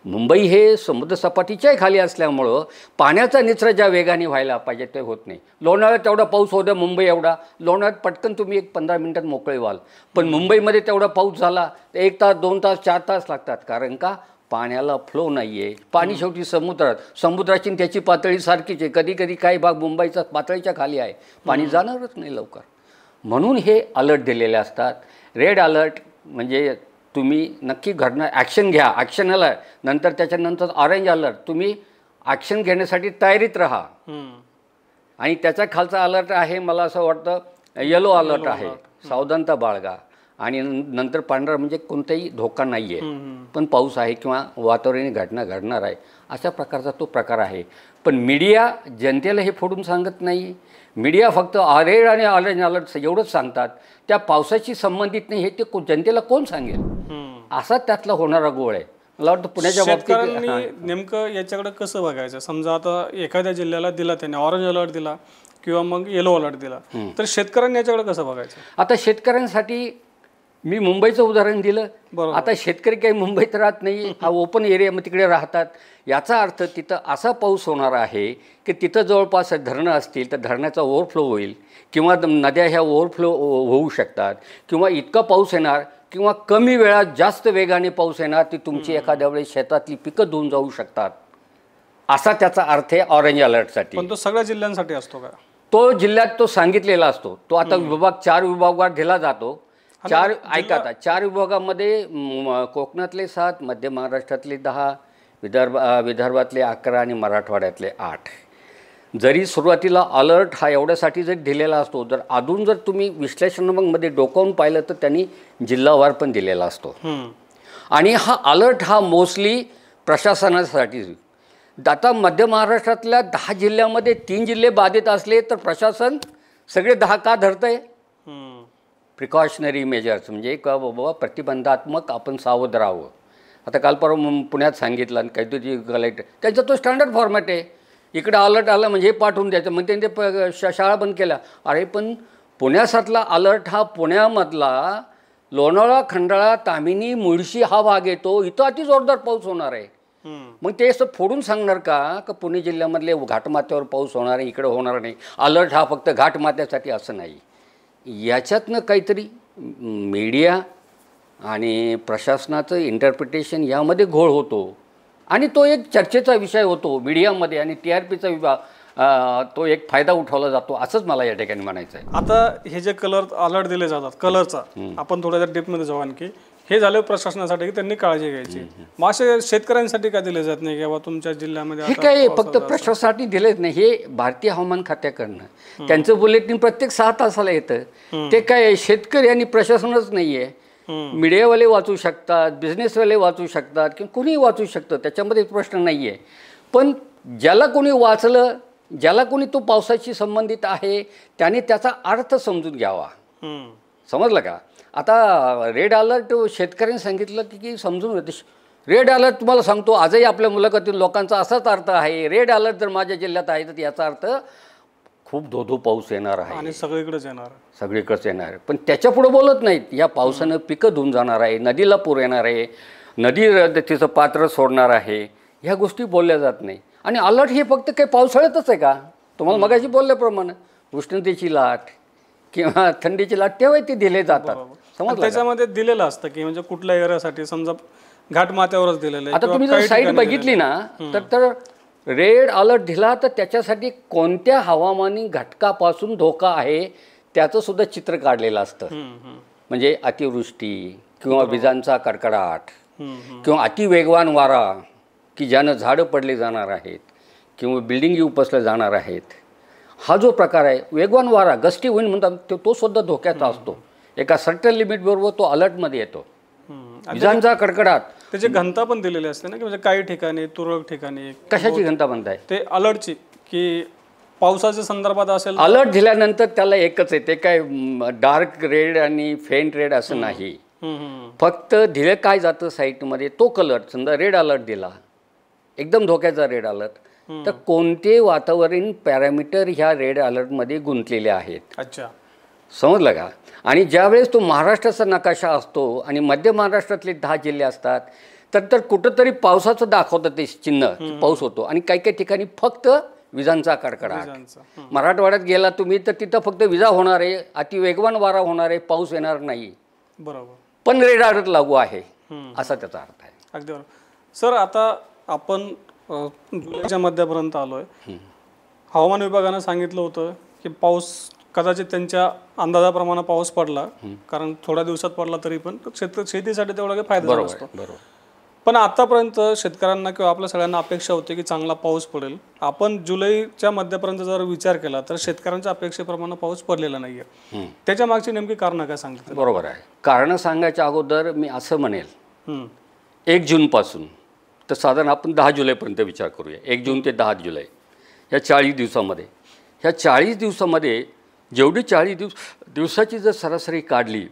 मुंबई हे समुद्रसपाटीच्याही खाली असल्यामुळं पाण्याचा निचरा ज्या वेगाने व्हायला पाहिजे ते होत नाही. लोणावळ्यात तेवढा पाऊस होऊ द्या, मुंबई एवढा, लोणावळ्यात पटकन तुम्ही 15 मिनिटात मोकळे व्हाल. पण मुंबईमध्ये तेवढा पाऊस झाला 1 तास 2 तास 4 तास लागतात. कारण का, पाण्याला फ्लो नाही आहे. पाणी शेवटी समुद्राची त्याची पातळी सारखीच आहे. कधी कधी काही भाग मुंबईचा पातळीच्या खाली आहे, पाणी जाणारच नाही लवकर. म्हणून हे अलर्ट दिलेले असतात. रेड अलर्ट म्हणजे तुम्ही नक्की घडणार ॲक्शन घ्या, ॲक्शन अलर्ट. नंतर त्याच्यानंतर ऑरेंज अलर्ट, तुम्ही ॲक्शन घेण्यासाठी तयारीत राहा. आणि त्याच्या खालचा अलर्ट आहे मला असं वाटतं येलो अलर्ट आहे, सावधानता बाळगा. आणि नंतर पांढरा म्हणजे कोणताही धोका नाही आहे पण पाऊस आहे किंवा वातावरणीय घटना घडणार आहे, अशा प्रकारचा तो प्रकार आहे. पण मीडिया जनतेला हे फोडून सांगत नाही. मीडिया फक्त रेड आणि ऑरेंज अलर्ट एवढंच सांगतात. त्या पावसाशी संबंधित नाही हे ते जनतेला कोण सांगेल, असा त्यातला होणारा गोळ आहे. मला वाटतं पुण्याच्या बाबतीत नेमकं याच्याकडे कसं बघायचं. समजा आता एखाद्या जिल्ह्याला दिला त्याने ऑरेंज अलर्ट दिला किंवा मग येलो अलर्ट दिला, तर शेतकऱ्यांनी याच्याकडे कसं बघायचं. आता शेतकऱ्यांसाठी मी मुंबईचं उदाहरण दिलं. आता शेतकरी काही मुंबईत राहत नाही, हा ओपन एरिया तिकडे राहतात. याचा अर्थ तिथं असा पाऊस होणार आहे की तिथं जवळपास धरणं असतील तर धरणाचा ओव्हरफ्लो होईल किंवा नद्या ह्या ओव्हरफ्लो होऊ शकतात किंवा इतका पाऊस येणार किंवा कमी वेळात जास्त वेगाने पाऊस येणार ती तुमची एखाद्या वेळेस शेतातली पिकं धुवून जाऊ शकतात, असा त्याचा अर्थ आहे ऑरेंज अलर्टसाठी. पण तो सगळ्या जिल्ह्यांसाठी असतो का. तो जिल्ह्यात तो सांगितलेला असतो. तो आता विभाग 4 विभागात दिला जातो. 4 ऐका आता 4 विभागामध्ये कोकणातले 7, मध्य महाराष्ट्रातले 10, विदर्भातले 11 आणि मराठवाड्यातले 8. जरी सुरुवातीला अलर्ट हा एवढ्यासाठी जरी दिलेला असतो, जर अजून जर तुम्ही विश्लेषणामध्ये डोकावून पाहिलं तर त्यांनी जिल्हावार पण दिलेला असतो. आणि हा अलर्ट हा मोस्टली प्रशासनासाठी. आता मध्य महाराष्ट्रातल्या 10 जिल्ह्यामध्ये 3 जिल्हे बाधित असले तर प्रशासन सगळे 10 का धरतंय. प्रिकॉशनरी मेजर्स म्हणजे का बाबा प्रतिबंधात्मक आपण सावध राहावं. आता काल परवा पुण्यात सांगितलं आणि काहीतरी कलेक्टर त्यांचा तो स्टँडर्ड फॉर्मॅट आहे. इकडे अलर्ट आला म्हणजे हे पाठवून द्यायचं, मग त्यांनी ते शाळा बंद केल्या. अरे पण पुण्यासातला अलर्ट हा पुण्यामधला लोणावळा, खंडाळा, तामिनी, मुळशी हा भाग येतो, इथं अति जोरदार पाऊस होणार आहे. मग ते असं फोडून सांगणार का पुणे जिल्ह्यामधले घाटमाथ्यावर पाऊस होणार आहे, इकडे होणार नाही, अलर्ट हा फक्त घाटमाथ्यासाठी, असं नाही. याच्यातनं काहीतरी मीडिया आणि प्रशासनाचं इंटरप्रिटेशन यामध्ये घोळ होतो आणि तो एक चर्चेचा विषय होतो मीडियामध्ये आणि TRPचा तो एक फायदा उठवला जातो, असंच मला या ठिकाणी म्हणायचं आहे. आता हे जे कलर अलर्ट दिले जातात कलरचा, आपण थोड्या डीपमध्ये जाऊ आणखी. हे झालं प्रशासनासाठी की त्यांनी काळजी घ्यायची. मग असे शेतकऱ्यांसाठी काय दिले जात नाही किंवा तुमच्या जिल्ह्यामध्ये? हे काय फक्त प्रशासनासाठी दिलेच नाही, हे भारतीय हवामान खात्याकडनं त्यांचं बुलेटिन प्रत्येक 6 तासाला येतं. ते काय शेतकरी आणि प्रशासनच नाही आहे, मीडियावाले वाचू शकतात, बिझनेसवाले वाचू शकतात किंवा कुणीही वाचू शकतं, त्याच्यामध्ये प्रश्न नाही आहे. पण ज्याला कोणी वाचलं, ज्याला कोणी तो पावसाशी संबंधित आहे, त्याने त्याचा अर्थ समजून घ्यावा. समजलं का? आता रेड अलर्ट शेतकऱ्यांनी सांगितलं की समजून घेते. रेड अलर्ट तुम्हाला सांगतो, आजही आपल्या मुलाखतीत लोकांचा असाच अर्थ आहे. रेड अलर्ट जर माझ्या जिल्ह्यात आहे तर याचा अर्थ खूप धोधो पाऊस येणार आहे आणि सगळीकडेच येणार, सगळीकडेच येणार. पण त्याच्या पुढे बोलत नाहीत. या पावसानं पिकं धुवून जाणार आहे, नदीला पूर येणार आहे, नदी तिचं पात्र सोडणार आहे, ह्या गोष्टी बोलल्या जात नाही. आणि अलर्ट हे फक्त काही पावसाळ्यातच आहे का? तुम्हाला मगाशी बोलल्याप्रमाणे उष्णतेची लाट किंवा थंडीची लाट तेव्हा ते दिले जातात. समजलं? त्याच्यामध्ये दिलेलं असतं की म्हणजे कुठल्या एरियासाठी, समजा घाटमाथ्यावरच दिलेलं आहे. आता तुम्ही जर साईट बघितली ना तर रेड अलर्ट दिला तर त्याच्यासाठी कोणत्या हवामानी घटकापासून धोका आहे त्याचं सुद्धा चित्र काढलेलं असतं. म्हणजे अतिवृष्टी किंवा विजांचा कडकडाट किंवा अतिवेगवान वारा की ज्यानं झाडं पडले जाणार आहेत किंवा बिल्डिंगी उपसल्या जाणार आहेत. हा जो प्रकार आहे वेगवान वारा, गस्टी विंड म्हणतात, तो सुद्धा धोक्याचा असतो. एका सर्टन लिमिट बरोबर तो अलर्टमध्ये येतो. विजांचा कडकडाट, त्याची घनता पण दिलेली असते ना, की म्हणजे काही ठिकाणी तुरळक ठिकाणी. कशाची घनता म्हणताय? ते अलर्टची, की पावसाच्या संदर्भात असेल. अलर्ट दिल्यानंतर त्याला एकच आहे, ते काय डार्क रेड आणि फेंट रेड असं नाही. फक्त दिलं काय जातं साईटमध्ये, तो कलर समजा रेड अलर्ट दिला, एकदम धोक्याचा रेड अलर्ट, तर कोणते वातावरण पॅरामीटर ह्या रेड अलर्टमध्ये गुंतलेले आहेत. अच्छा, समजलं का? आणि ज्यावेळेस तो महाराष्ट्राचा नकाशा असतो आणि मध्य महाराष्ट्रातले 10 जिल्हे असतात तर कुठंतरी पावसाचं दाखवतं ते चिन्ह, पाऊस होतो. आणि काही काही ठिकाणी फक्त विजांचा कडकडाट. मराठवाड्यात गेला तुम्ही तर तिथं फक्त विजा होणार आहे, अतिवेगवान वारा होणार आहे, पाऊस येणार नाही. बरोबर. पण रेड अलर्ट लागू आहे असा त्याचा अर्थ आहे. अगदी बरोबर. सर, आता आपण जुलैच्या मध्यापर्यंत आलोय. हवामान विभागानं सांगितलं होतं की पाऊस कदाचित त्यांच्या अंदाजाप्रमाणे पाऊस पडला, कारण थोड्या दिवसात पडला तरी पण शेतीसाठी तेवढा काही फायदा झाला असतो. पण आतापर्यंत शेतकऱ्यांना किंवा आपल्या सगळ्यांना अपेक्षा होती की चांगला पाऊस पडेल. आपण जुलैच्या मध्यापर्यंत जर विचार केला तर शेतकऱ्यांच्या अपेक्षेप्रमाणे पाऊस पडलेला नाहीये. त्याच्या मागची नेमकी कारणं काय सांगितलं? बरोबर आहे. कारणं सांगायच्या अगोदर मी असं म्हणेल, 1 जूनपासून तर साधारण आपण 10 जुलैपर्यंत विचार करूया. 1 जून ते 10 जुलै ह्या 40 दिवसामध्ये, ह्या 40 दिवसामध्ये जेवढी 40 दिवसाची जर सरासरी काढली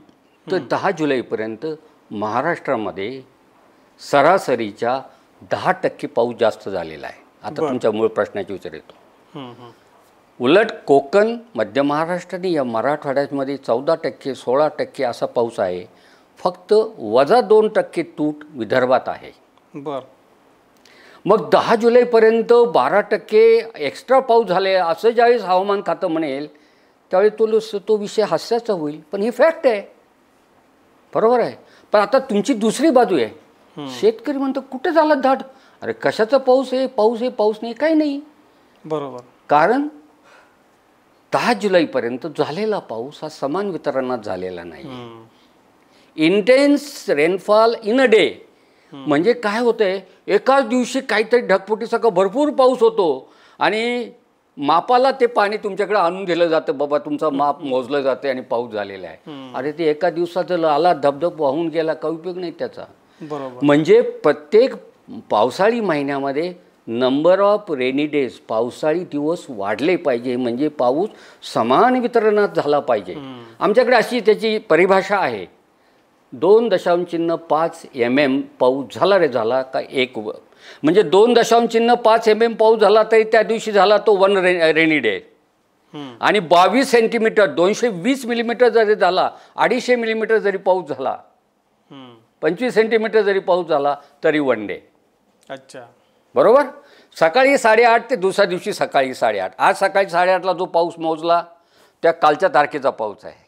तर 10 जुलैपर्यंत महाराष्ट्रामध्ये सरासरीच्या 10% पाऊस जास्त झालेला आहे. आता तुमच्या मूळ प्रश्नाची उत्तर येतो. उलट कोकण, मध्य महाराष्ट्र आणि या मराठवाड्यामध्ये 14%, 16% असा पाऊस आहे. फक्त -2% तूट विदर्भात आहे. मग 10 जुलैपर्यंत 12% एक्स्ट्रा पाऊस झाले असं ज्यावेळेस हवामान खातं म्हणेल त्यावेळी तो विषय हास्याचा होईल. पण ही फॅक्ट आहे, बरोबर आहे. पण आता तुमची दुसरी बाजू आहे, शेतकरी म्हणतो कुठे झाला धाट, अरे कशाचा पाऊस आहे, पाऊस आहे, पाऊस नाही, काही नाही. बरोबर. कारण 10 जुलैपर्यंत झालेला पाऊस हा समान वितरणात झालेला नाही. Intense rainfall in a day म्हणजे काय होतंय, एकाच दिवशी काहीतरी ढगफुटीसारखं भरपूर पाऊस होतो आणि मापाला ते पाणी तुमच्याकडे आणून दिलं जातं, बाबा तुमचं माप मोजलं जाते आणि पाऊस झालेला आहे. अरे ते एका दिवसात जर आला धबधब वाहून गेला काही उपयोग नाही त्याचा. बरोबर. म्हणजे प्रत्येक पावसाळी महिन्यामध्ये नंबर ऑफ रेनी डेज, पावसाळी दिवस वाढले पाहिजे, म्हणजे पाऊस समान वितरणात झाला पाहिजे. आमच्याकडे अशी त्याची परिभाषा आहे, 2.5 mm पाऊस झाला रे झाला का एक, म्हणजे 2.5 mm पाऊस झाला तरी त्या दिवशी झाला तो 1 रेनी डे. आणि 22 सेंटीमीटर 220 मिलीमीटर जरी झाला, 250 मिलीमीटर जरी पाऊस झाला, 25 सेंटीमीटर जरी पाऊस झाला तरी वन डे. अच्छा, बरोबर. सकाळी 8:30 ते दुसऱ्या दिवशी सकाळी 8:30. आज सकाळी 8:30ला जो पाऊस मोजला त्या कालच्या तारखेचा पाऊस आहे,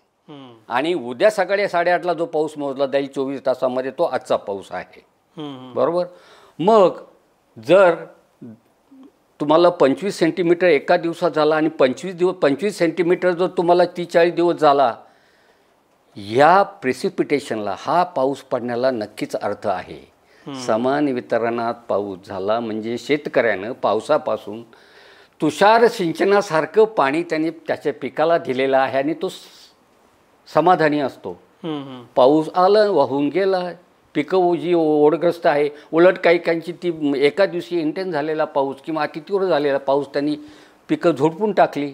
आणि उद्या सकाळी 8:30ला जो पाऊस मोजला जाईल 24 तासामध्ये तो आजचा पाऊस आहे. बरोबर. मग जर तुम्हाला 25 सेंटीमीटर एका दिवसात झाला आणि 25 सेंटीमीटर जर तुम्हाला 30-40 दिवस झाला, या प्रेसिपिटेशनला, हा पाऊस पडण्याला नक्कीच अर्थ आहे. समान वितरणात पाऊस झाला म्हणजे शेतकऱ्यानं पावसापासून तुषार सिंचनासारखं पाणी त्याने त्याच्या पिकाला दिलेलं आहे आणि तो समाधानी असतो. पाऊस आला, वाहून गेला, पिकं जी ओढग्रस्त आहे. उलट काही काहींची ती एका दिवशी इंटेन्स झालेला पाऊस किंवा अतितीव्र झालेला पाऊस त्यांनी पिकं झोडपून टाकली.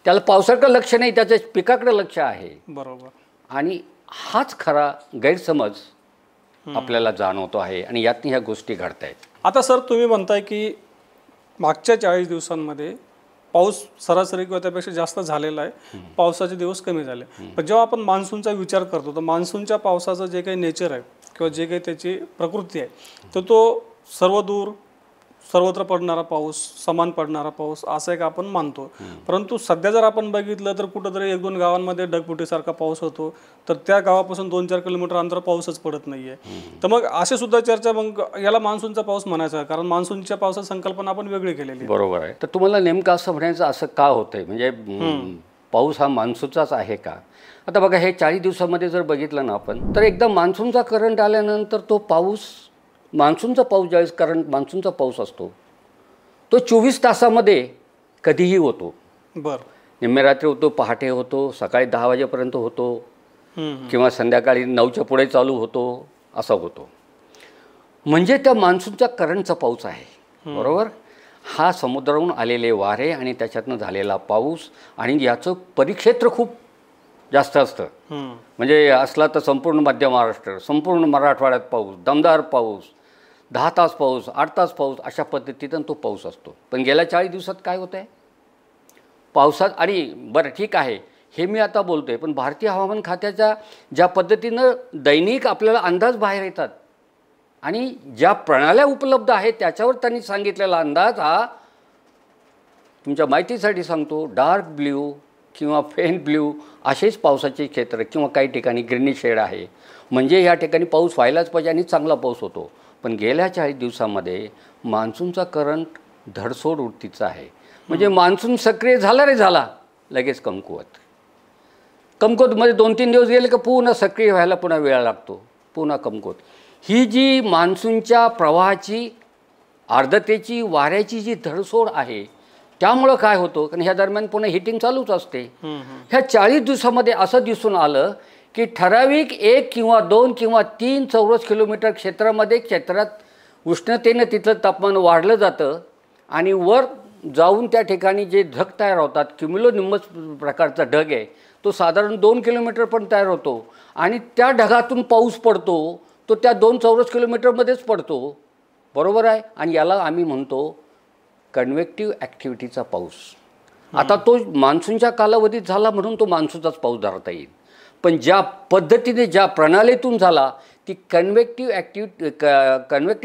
त्याला पावसाकडे लक्ष नाही, त्याच्या पिकाकडे लक्ष आहे. बरोबर. आणि हाच खरा गैरसमज आपल्याला जाणवतो आहे आणि यातनी ह्या गोष्टी घडत आहेत. आता सर तुम्ही म्हणताय की मागच्या 40 दिवसांमध्ये पाऊस सरासरी किंवा त्यापेक्षा जास्त झालेला आहे, पावसाचे दिवस कमी झाले. पण जेव्हा आपण मान्सूनचा विचार करतो तर मान्सूनच्या पावसाचं जे काही नेचर आहे किंवा जे काही त्याची प्रकृती आहे तर तो सर्वत्र पडणारा पाऊस, समान पडणारा पाऊस असं एक आपण मानतो. परंतु सध्या जर आपण बघितलं तर कुठंतरी 1-2 गावांमध्ये ढगफुटीसारखा पाऊस होतो, तर त्या गावापासून 2-4 किलोमीटर अंतर पाऊसच पडत नाहीये. तर मग असे सुद्धा चर्चा, मग याला मान्सूनचा पाऊस म्हणायचा, कारण मान्सूनच्या पावसाची संकल्पना आपण वेगळी केलेली आहे. बरोबर आहे. तर तुम्हाला नेमकं असं म्हणायचं असं का होतंय, म्हणजे पाऊस हा मान्सूनचाच आहे का? आता बघा, हे 40 दिवसामध्ये जर बघितलं ना आपण, तर एकदा मान्सूनचा करंट आल्यानंतर तो पाऊस, मान्सूनचा पाऊस ज्यावेळेस मान्सूनचा पाऊस असतो तो 24 तासामध्ये कधीही होतो. बरं. निम्म्या रात्री होतो, पहाटे होतो, सकाळी 10 वाजेपर्यंत होतो, किंवा संध्याकाळी 9च्या पुढे चालू होतो, असा होतो. म्हणजे त्या मान्सूनच्या करंटचा पाऊस आहे. बरोबर. हा समुद्रावरून आलेले वारे आणि त्याच्यातनं झालेला पाऊस, आणि याचं परिक्षेत्र खूप जास्त असतं. म्हणजे असला तर संपूर्ण मध्य महाराष्ट्र, संपूर्ण मराठवाड्यात पाऊस, दमदार पाऊस, 10 तास पाऊस, 8 तास पाऊस, अशा पद्धतीनं तो पाऊस असतो. पण गेल्या 40 दिवसात काय होतं आहे पावसात? आणि बरं ठीक आहे, हे मी आता बोलतो आहे, पण भारतीय हवामान खात्याच्या ज्या पद्धतीनं दैनिक आपल्याला अंदाज बाहेर येतात आणि ज्या प्रणाल्या उपलब्ध आहेत त्याच्यावर त्यांनी सांगितलेला अंदाज हा, तुमच्या माहितीसाठी सांगतो, डार्क ब्ल्यू किंवा फेंट ब्ल्यू असेच पावसाचे क्षेत्र, किंवा काही ठिकाणी ग्रीनिश शेड आहे. म्हणजे या ठिकाणी पाऊस व्हायलाच पाहिजे आणि चांगला पाऊस होतो. पण गेल्या 40 दिवसामध्ये मान्सूनचा करंट धडसोड वृत्तीचा आहे. म्हणजे मान्सून सक्रिय झाला रे झाला, लगेच कमकुवतमध्ये 2-3 दिवस गेले का पुन्हा सक्रिय व्हायला पुन्हा वेळ लागतो, पुन्हा कमकुवत. ही जी मान्सूनच्या प्रवाहाची, आर्द्रतेची, वाऱ्याची जी धडसोड आहे, त्यामुळं काय होतं, कारण ह्या दरम्यान पुन्हा हिटिंग चालूच असते. ह्या 40 दिवसामध्ये असं दिसून आलं की ठराविक 1 किंवा 2 किंवा 3 चौरस किलोमीटर क्षेत्रात उष्णतेनं तिथलं तापमान वाढलं जातं, आणि वर जाऊन त्या ठिकाणी जे ढग तयार होतात, क्युम्युलोनिंबस प्रकारचा ढग आहे, तो साधारण 2 किलोमीटर पण तयार होतो, आणि त्या ढगातून पाऊस पडतो तो त्या 2 चौरस किलोमीटरमध्येच पडतो. बरोबर आहे. आणि याला आम्ही म्हणतो कन्व्हेक्टिव्ह ॲक्टिव्हिटीचा पाऊस. आता तो मान्सूनच्या कालावधीत झाला म्हणून तो मान्सूनचाच पाऊस धरता येईल. पण ज्या पद्धतीने, ज्या प्रणालीतून झाला, ती कन्व्हेक्टिव्ह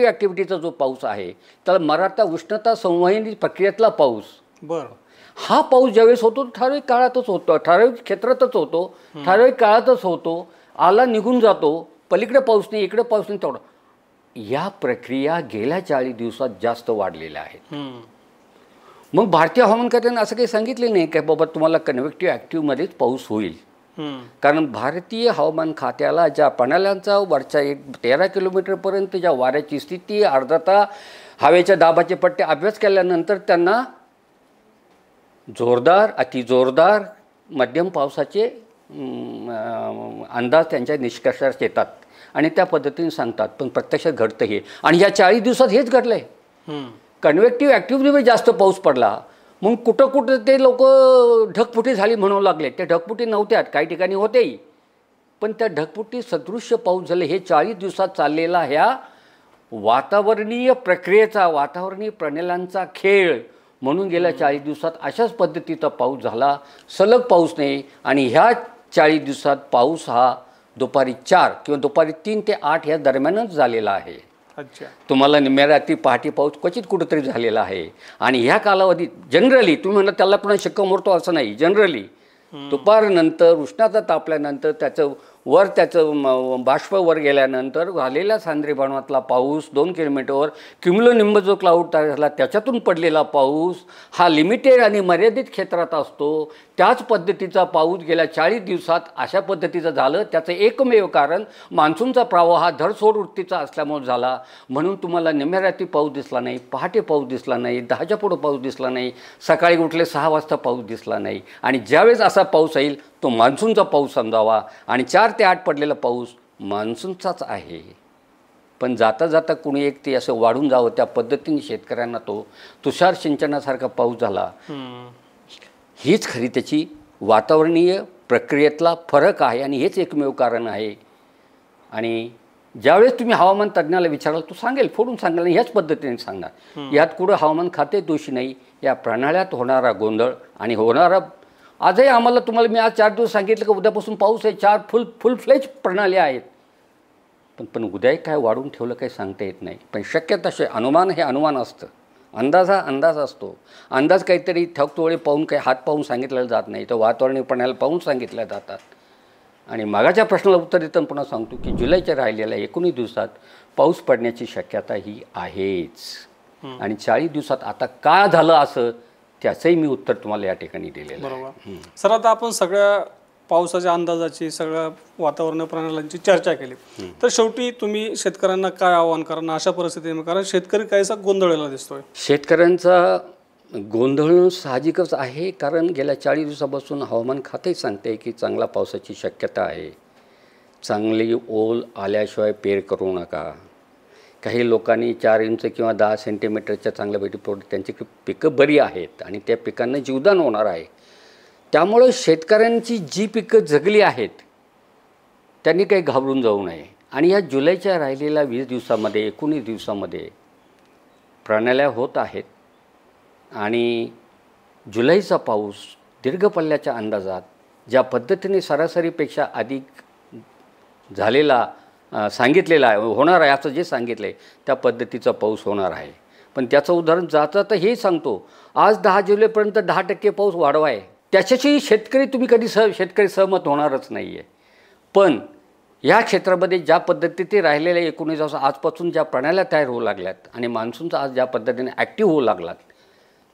ॲक्टिव्हिटीचा जो पाऊस आहे, त्याला मराठा उष्णता संवहनी प्रक्रियेतला पाऊस. बरं. हा पाऊस ज्यावेळेस होतो ठराविक काळातच होतो, ठराविक क्षेत्रातच होतो, ठराविक काळातच होतो, आला निघून जातो, पलीकडे पाऊस नाही, इकडे पाऊस नाही, तेवढं. या प्रक्रिया गेल्या 40 दिवसात जास्त वाढलेल्या आहेत. मग भारतीय हवामान खात्याने असं काही सांगितले नाही की बाबा तुम्हाला कन्व्हेक्टिव्ह ॲक्टिव्हमध्येच पाऊस होईल. कारण भारतीय हवामान खात्याला ज्या प्रणाल्यांचा वरच्या 13 किलोमीटरपर्यंत ज्या वाऱ्याची स्थिती, आर्द्रता, हवेच्या दाबाचे पट्टे अभ्यास केल्यानंतर त्यांना जोरदार, अतिजोरदार, मध्यम पावसाचे अंदाज त्यांच्या निष्कर्षास येतात आणि त्या पद्धतीने सांगतात. पण प्रत्यक्षात घडतं हे, आणि ह्या 40 दिवसात हेच घडलं आहे. कन्व्हेक्टिव्ह ॲक्टिव्हिटीमध्ये जास्त पाऊस पडला, मग कुठं कुठं ते लोक ढगफुटी झाली म्हणू लागले. ते ढगफुटी नव्हत्यात, काही ठिकाणी होतेही, पण त्या ढगफुटी सदृश्य पाऊस झाले. हे 40 दिवसात चाललेला ह्या वातावरणीय प्रक्रियेचा, वातावरणीय प्रणाल्यांचा खेळ म्हणून गेल्या 40 दिवसात अशाच पद्धतीचा पाऊस झाला, सलग पाऊस नाही. आणि ह्या 40 दिवसात पाऊस हा दुपारी 4 किंवा दुपारी 3 ते 8 या दरम्यानच झालेला आहे. अच्छा. तुम्हाला निम्म्या रात्री पहाटे पाऊस क्वचित कुठंतरी झालेला आहे. आणि ह्या कालावधीत जनरली तुम्ही म्हणा त्याला पुन्हा शिक्कामोर्तब असं नाही, जनरली दुपारनंतर उष्णता तापल्यानंतर त्याचं बाष्प वर गेल्यानंतर झालेल्या सांद्रीभवनातला पाऊस 2 किलोमीटरवर क्युम्युलोनिंब जो क्लाउड तयार झाला त्याच्यातून पडलेला पाऊस हा लिमिटेड आणि मर्यादित क्षेत्रात असतो. त्याच पद्धतीचा पाऊस गेल्या 40 दिवसात अशा पद्धतीचं झालं. त्याचं एकमेव कारण मान्सूनचा प्रवाह हा धडसोड वृत्तीचा असल्यामुळे झाला. म्हणून तुम्हाला निम्म्या रात्री पाऊस दिसला नाही, पहाटे पाऊस दिसला नाही, 10च्या पुढं पाऊस दिसला नाही, सकाळी उठले 6 वाजता पाऊस दिसला नाही. आणि ज्यावेळेस असा पाऊस येईल तो मान्सूनचा पाऊस समजावा. आणि 4 ते 8 पडलेला पाऊस मान्सूनचाच आहे. पण जाता जाता कुणी एक ते असं वाढून जावं त्या पद्धतीने शेतकऱ्यांना तो तुषार सिंचनासारखा पाऊस झाला. हीच खरी त्याची वातावरणीय प्रक्रियेतला फरक आहे आणि हेच एकमेव कारण आहे. आणि ज्यावेळेस तुम्ही हवामान तज्ज्ञाला विचाराल तो सांगेल, फोडून सांगेल आणि ह्याच पद्धतीने सांगणार. यात कुठं हवामान खाते दोषी नाही. या प्रणाल्यात होणारा गोंधळ आणि होणारा आजही आम्हाला तुम्हाला मी आज 4 दिवस सांगितलं की उद्यापासून पाऊस आहे, 4 फुल फ्लेज प्रणाल्या आहेत. पण उद्याही काय वाढून ठेवलं काही सांगता येत नाही. पण शक्यता असे अनुमान हे अनुमान असतं, अंदाज हा अंदाज असतो. अंदाज काहीतरी ठकतोळे पाहून काही हात पाहून सांगितलेलं जात नाही, तर वातावरणीय प्रणाल्या पाहून सांगितल्या जातात. आणि मागाच्या प्रश्नाला उत्तर देताना पुन्हा सांगतो की जुलैच्या राहिलेल्या 19 दिवसात पाऊस पडण्याची शक्यता ही आहेच. आणि 40 दिवसात आता का झालं असं त्याचंही मी उत्तर तुम्हाला या ठिकाणी दिलेलं आहे. बरोबर सर. आता आपण सगळ्या पावसाच्या अंदाजाची सगळ्या वातावरण प्रणाल्यांची चर्चा केली, तर शेवटी तुम्ही शेतकऱ्यांना काय आवाहन करा अशा परिस्थितीमध्ये, कारण शेतकरी काहीसा गोंधळलेला दिसतोय. शेतकऱ्यांचा गोंधळ साहजिकच आहे, कारण गेल्या 40 दिवसापासून हवामान खातेही सांगते की चांगला पावसाची शक्यता आहे. चांगली ओल आल्याशिवाय पेर करू नका. काही लोकांनी 4 इंच किंवा 10 सेंटीमीटरच्या चांगल्या भेटी पडत त्यांची पिकं बरी आहेत आणि त्या पिकांना जीवदान होणार आहे. त्यामुळं शेतकऱ्यांची जी पिकं जगली आहेत त्यांनी काही घाबरून जाऊ नये. आणि या जुलैच्या राहिलेल्या 20 दिवसामध्ये 19 दिवसामध्ये प्रणाल्या होत आहेत. आणि जुलैचा पाऊस दीर्घ पल्ल्याच्या अंदाजात ज्या पद्धतीने सरासरीपेक्षा अधिक झालेला सांगितलेला आहे, होणार आहे असं जे सांगितलं आहे त्या पद्धतीचा पाऊस होणार आहे. पण त्याचं उदाहरण जातं तर हे सांगतो, आज 10 जुलैपर्यंत 10% पाऊस वाढवा आहे. त्याच्याशी शेतकरी तुम्ही कधी शेतकरी सहमत होणारच नाही आहे. पण या क्षेत्रामध्ये ज्या पद्धतीने राहिलेल्या 19 दिवस आजपासून ज्या प्रणाल्या तयार होऊ लागल्यात आणि मान्सूनचा आज ज्या पद्धतीने ॲक्टिव्ह होऊ लागलात,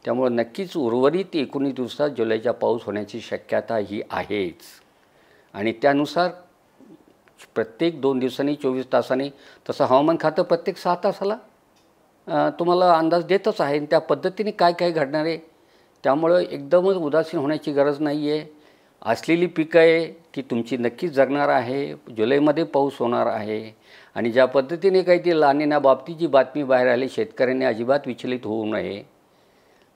त्यामुळे नक्कीच उर्वरित 19 दिवसात जुलैचा पाऊस होण्याची शक्यता ही आहेच. आणि त्यानुसार प्रत्येक 2 दिवसांनी 24 तासांनी तसं हवामान खातं प्रत्येक 6 तासाला तुम्हाला अंदाज देतच आहे. त्या पद्धतीने काय काय घडणार आहे, त्यामुळं एकदमच उदासीन होण्याची गरज नाही आहे. असलेली पिकं आहे ती तुमची नक्कीच जगणार आहे. जुलैमध्ये पाऊस होणार आहे. आणि ज्या पद्धतीने काही ती लानिना बाबतीत जी बातमी बाहेर आली, शेतकऱ्यांनी अजिबात विचलित होऊ नये.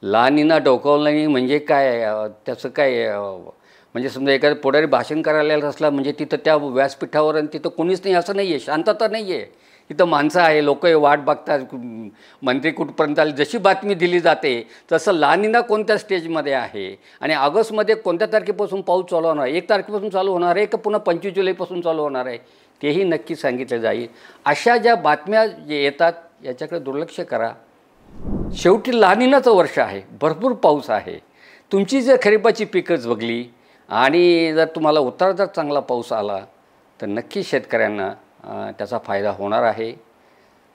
लानिना डोकावलं नाही म्हणजे काय, त्याचं काय म्हणजे समजा एखादं पुढारी भाषण करायला असला म्हणजे तिथं त्या व्यासपीठावर आणि तिथं कोणीच नाही असं नाही आहे, शांतता नाही आहे. तिथं माणसं आहे, लोक वाट बघतात मंत्री कुठपर्यंत आले. जशी बातमी दिली जाते तसं लानिना कोणत्या स्टेजमध्ये आहे आणि ऑगस्टमध्ये कोणत्या तारखेपासून पाऊस चालू होणार आहे, 1 तारखेपासून चालू होणार आहे का पुन्हा 25 जुलैपासून चालू होणार आहे, तेही नक्की सांगितलं जाईल. अशा ज्या बातम्या जे येतात याच्याकडे दुर्लक्ष करा. शेवटी लानिनाचं वर्ष आहे, भरपूर पाऊस आहे. तुमची जर खरीपाची पिकं जगली आणि जर तुम्हाला उतार जर चांगला पाऊस आला तर नक्की शेतकऱ्यांना त्याचा फायदा होणार आहे.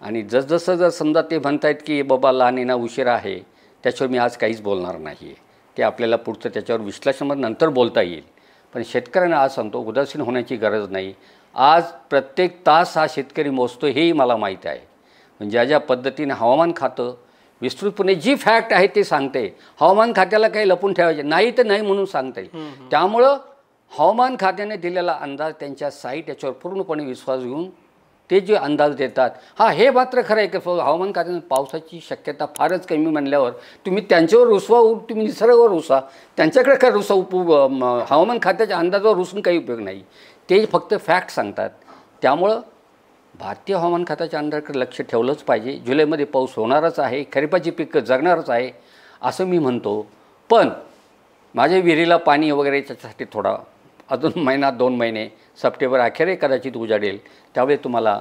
आणि जसजसं जर समजा ते म्हणतायत की बाबा लानिना उशिरा आहे, त्याच्यावर मी आज काहीच बोलणार नाही आहे. ते आपल्याला पुढचं त्याच्यावर विश्लेषण नंतर बोलता येईल. पण शेतकऱ्यांना आज सांगतो उदासीन होण्याची गरज नाही. आज प्रत्येक तास हा शेतकरी मोजतो हेही मला माहीत आहे. म्हणजे ज्या ज्या पद्धतीने हवामान खातं विस्तृतपणे जी फॅक्ट आहे ते सांगते. हवामान खात्याला काही लपून ठेवायचे नाही तर नाही म्हणून सांगता येईल. त्यामुळं हवामान खात्याने दिलेला अंदाज त्यांच्या साईट याच्यावर पूर्णपणे विश्वास घेऊन ते जे अंदाज देतात, हे मात्र खरं आहे की हवामान खात्याने पावसाची शक्यता फारच कमी म्हणल्यावर तुम्ही त्यांच्यावर रुसवा तुम्ही निसर्गावर रुसा, त्यांच्याकडे काय हवामान खात्याच्या अंदाजावर रुसून काही उपयोग नाही. ते फक्त फॅक्ट सांगतात. त्यामुळं भारतीय हवामान खात्याच्या अंदाजाकडे लक्ष ठेवलंच पाहिजे. जुलैमध्ये पाऊस होणारच आहे, खरीपाची पिकं जगणारच आहे. असं मी म्हणतो. पण माझ्या विहिरीला पाणी वगैरे याच्यासाठी थोडा अजून महिना 2 महिने, सप्टेंबर अखेर कदाचित उजाडेल, त्यावेळी तुम्हाला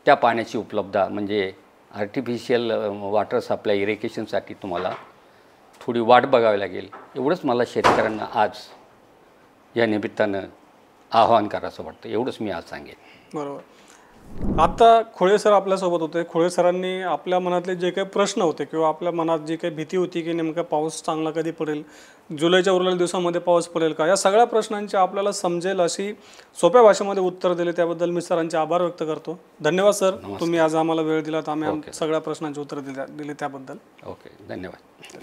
त्या पाण्याची उपलब्धता म्हणजे आर्टिफिशियल वॉटर सप्लाय इरिगेशनसाठी तुम्हाला थोडी वाट बघावी लागेल. एवढंच मला शेतकऱ्यांना आज या निमित्तानं आवाहन करायचं वाटतं. एवढंच मी आज सांगेन. बरोबर. आता खोळे सर आपल्यासोबत होते. खोळे सरांनी आपल्या मनातले जे काही प्रश्न होते किंवा आपल्या मनात जी काही भीती होती की नेमका पाऊस चांगला कधी पडेल, जुलैच्या उरलेल्या दिवसामध्ये पाऊस पडेल का, या सगळ्या प्रश्नांची आपल्याला समजेल अशी सोप्या भाषेमध्ये उत्तर दिले, त्याबद्दल मी सरांचे आभार व्यक्त करतो. धन्यवाद सर, तुम्ही आज आम्हाला वेळ दिलात, आम्ही सगळ्या प्रश्नांची उत्तर दिली त्याबद्दल. ओके, धन्यवाद.